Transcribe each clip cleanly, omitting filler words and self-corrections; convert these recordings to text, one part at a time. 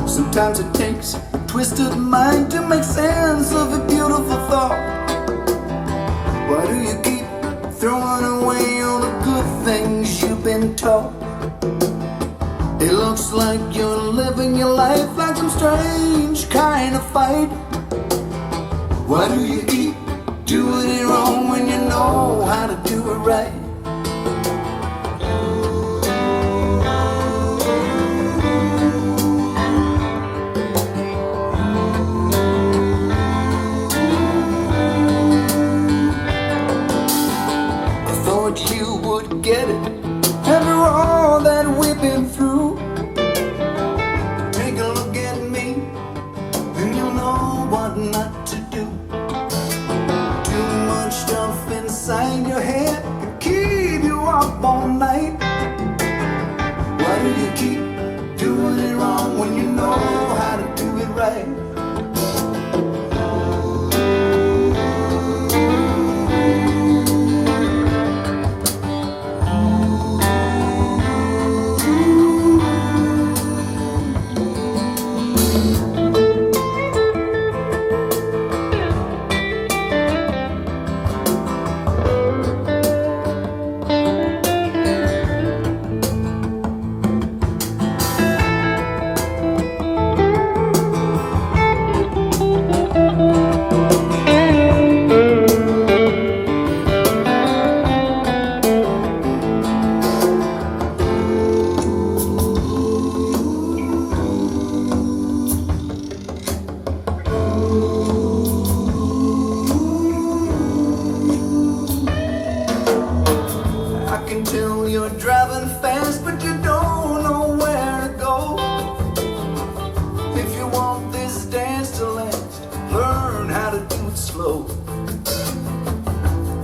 Sometimes it takes a twisted mind to make sense of a beautiful thought. Why do you keep throwing away all the good things you've been taught? It looks like you're living your life like some strange kind of fight. Why do you keep doing it wrong when you know how to do it right? Get it after all that we've been through. Take a look at me and you'll know what not to do. Too much stuff inside your head can keep you up all night. Why do you keep doing it wrong when you know how to do it right?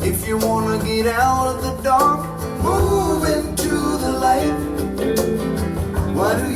If you wanna get out of the dark, move into the light. Why do